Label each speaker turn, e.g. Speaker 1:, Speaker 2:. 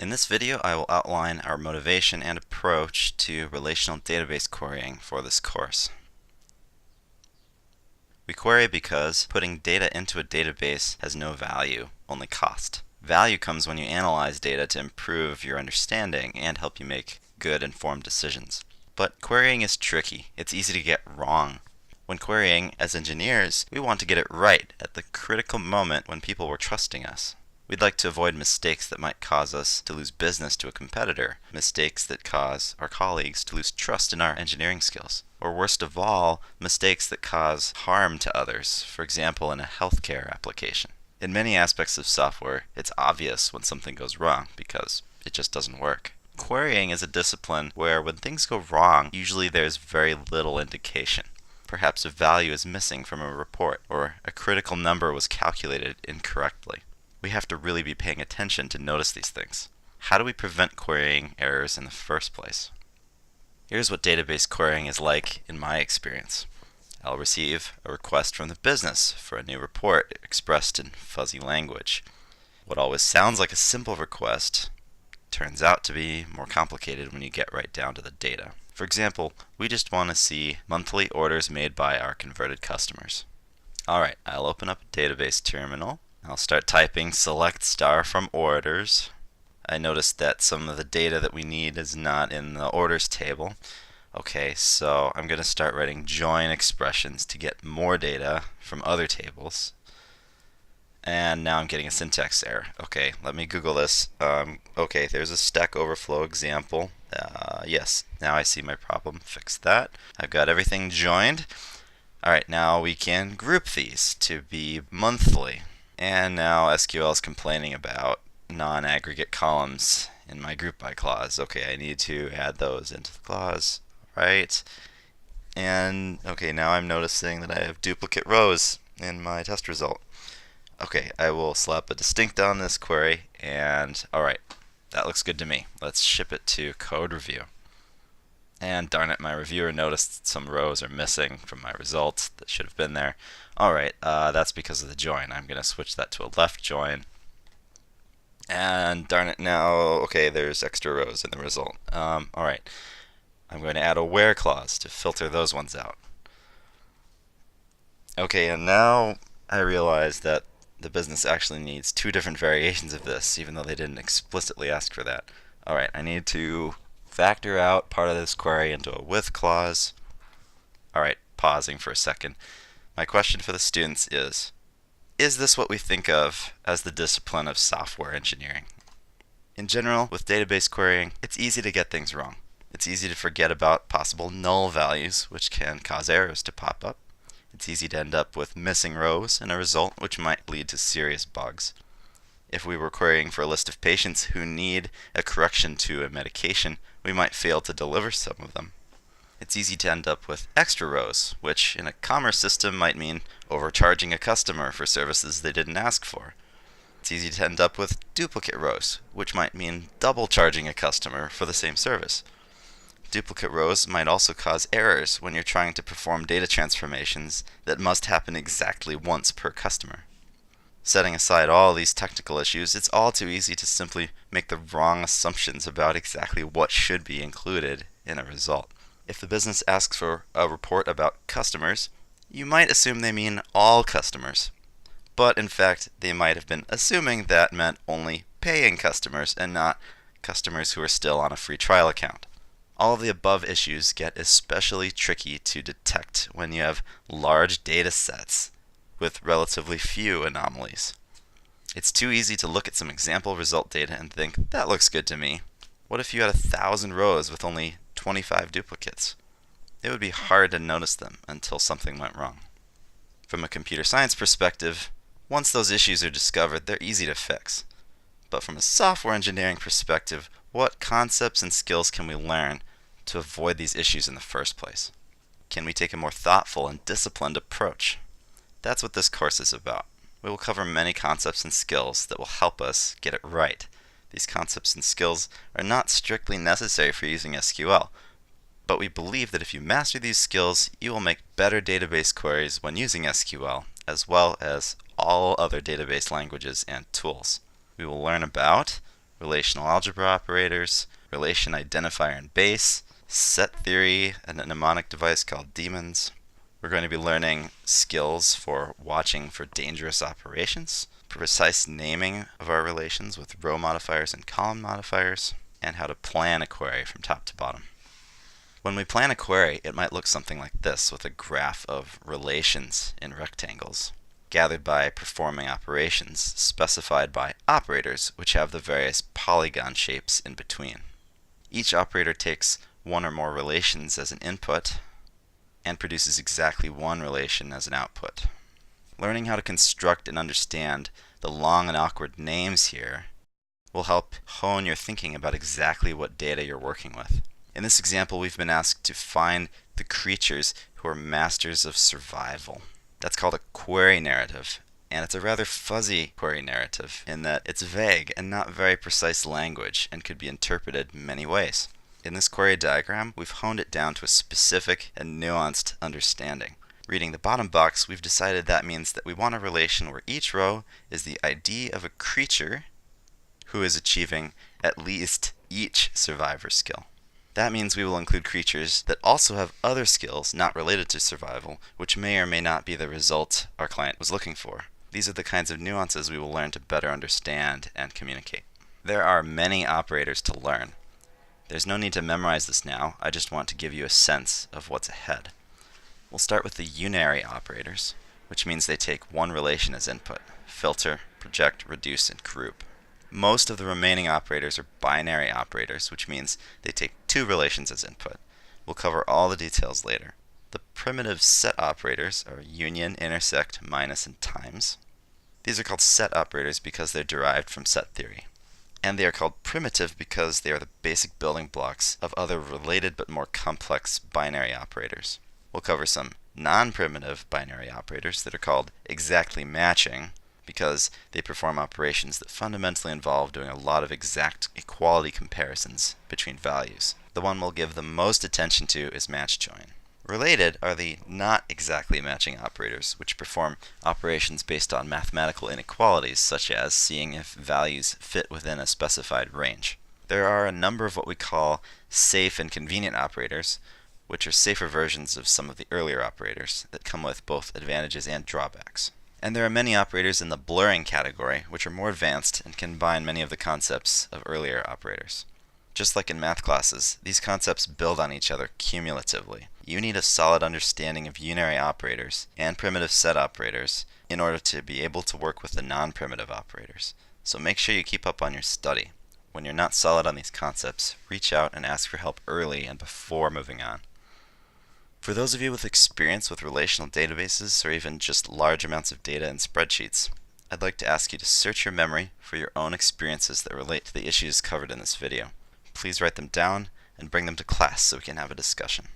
Speaker 1: In this video, I will outline our motivation and approach to relational database querying for this course. We query because putting data into a database has no value, only cost. Value comes when you analyze data to improve your understanding and help you make good informed decisions. But querying is tricky. It's easy to get wrong. When querying, as engineers, we want to get it right at the critical moment when people were trusting us. We'd like to avoid mistakes that might cause us to lose business to a competitor, mistakes that cause our colleagues to lose trust in our engineering skills, or worst of all, mistakes that cause harm to others, for example in a healthcare application. In many aspects of software, it's obvious when something goes wrong because it just doesn't work. Querying is a discipline where when things go wrong, usually there's very little indication. Perhaps a value is missing from a report, or a critical number was calculated incorrectly. We have to really be paying attention to notice these things. How do we prevent querying errors in the first place? Here's what database querying is like in my experience. I'll receive a request from the business for a new report expressed in fuzzy language. What always sounds like a simple request turns out to be more complicated when you get right down to the data. For example, we just want to see monthly orders made by our converted customers. Alright, I'll open up a database terminal. I'll start typing select star from orders. I noticed that some of the data that we need is not in the orders table. Okay, so I'm going to start writing join expressions to get more data from other tables. And now I'm getting a syntax error. Okay, let me Google this. Okay, there's a Stack Overflow example. Yes, now I see my problem. Fix that. I've got everything joined. Alright, now we can group these to be monthly. And now SQL is complaining about non-aggregate columns in my group by clause. Okay, I need to add those into the clause. Right. And okay, now I'm noticing that I have duplicate rows in my test result. Okay, I will slap a distinct on this query, and alright, that looks good to me. Let's ship it to code review. And darn it, my reviewer noticed some rows are missing from my results that should have been there. Alright, that's because of the join. I'm going to switch that to a left join. And darn it now, okay, there's extra rows in the result. Alright, I'm going to add a where clause to filter those ones out. Okay, and now I realize that the business actually needs two different variations of this, even though they didn't explicitly ask for that. Alright, I need to factor out part of this query into a with clause. Alright, pausing for a second. My question for the students is this what we think of as the discipline of software engineering? In general, with database querying, it's easy to get things wrong. It's easy to forget about possible null values, which can cause errors to pop up. It's easy to end up with missing rows in a result, which might lead to serious bugs. If we were querying for a list of patients who need a correction to a medication, we might fail to deliver some of them. It's easy to end up with extra rows, which in a commerce system might mean overcharging a customer for services they didn't ask for. It's easy to end up with duplicate rows, which might mean double charging a customer for the same service. Duplicate rows might also cause errors when you're trying to perform data transformations that must happen exactly once per customer. Setting aside all these technical issues, it's all too easy to simply make the wrong assumptions about exactly what should be included in a result. If the business asks for a report about customers, you might assume they mean all customers. But in fact, they might have been assuming that meant only paying customers and not customers who are still on a free trial account. All of the above issues get especially tricky to detect when you have large data sets with relatively few anomalies. It's too easy to look at some example result data and think, that looks good to me. What if you had 1,000 rows with only 25 duplicates? It would be hard to notice them until something went wrong. From a computer science perspective, once those issues are discovered, they're easy to fix. But from a software engineering perspective, what concepts and skills can we learn to avoid these issues in the first place? Can we take a more thoughtful and disciplined approach? That's what this course is about. We will cover many concepts and skills that will help us get it right. These concepts and skills are not strictly necessary for using SQL, but we believe that if you master these skills, you will make better database queries when using SQL, as well as all other database languages and tools. We will learn about relational algebra operators, relation identifier and base, set theory, and a mnemonic device called daemons. We're going to be learning skills for watching for dangerous operations, precise naming of our relations with row modifiers and column modifiers, and how to plan a query from top to bottom. When we plan a query, it might look something like this, with a graph of relations in rectangles, gathered by performing operations specified by operators, which have the various polygon shapes in between. Each operator takes one or more relations as an input and produces exactly one relation as an output. Learning how to construct and understand the long and awkward names here will help hone your thinking about exactly what data you're working with. In this example, we've been asked to find the creatures who are masters of survival. That's called a query narrative, and it's a rather fuzzy query narrative in that it's vague and not very precise language and could be interpreted many ways. In this query diagram, we've honed it down to a specific and nuanced understanding. Reading the bottom box, we've decided that means that we want a relation where each row is the ID of a creature who is achieving at least each survivor skill. That means we will include creatures that also have other skills not related to survival, which may or may not be the result our client was looking for. These are the kinds of nuances we will learn to better understand and communicate. There are many operators to learn. There's no need to memorize this now, I just want to give you a sense of what's ahead. We'll start with the unary operators, which means they take one relation as input: filter, project, reduce, and group. Most of the remaining operators are binary operators, which means they take two relations as input. We'll cover all the details later. The primitive set operators are union, intersect, minus, and times. These are called set operators because they're derived from set theory. And they are called primitive because they are the basic building blocks of other related but more complex binary operators. We'll cover some non-primitive binary operators that are called exactly matching, because they perform operations that fundamentally involve doing a lot of exact equality comparisons between values. The one we'll give the most attention to is match join. Related are the not exactly matching operators, which perform operations based on mathematical inequalities, such as seeing if values fit within a specified range. There are a number of what we call safe and convenient operators, which are safer versions of some of the earlier operators that come with both advantages and drawbacks. And there are many operators in the blurring category, which are more advanced and combine many of the concepts of earlier operators. Just like in math classes, these concepts build on each other cumulatively. You need a solid understanding of unary operators and primitive set operators in order to be able to work with the non-primitive operators. So make sure you keep up on your study. When you're not solid on these concepts, reach out and ask for help early and before moving on. For those of you with experience with relational databases or even just large amounts of data in spreadsheets, I'd like to ask you to search your memory for your own experiences that relate to the issues covered in this video. Please write them down and bring them to class so we can have a discussion.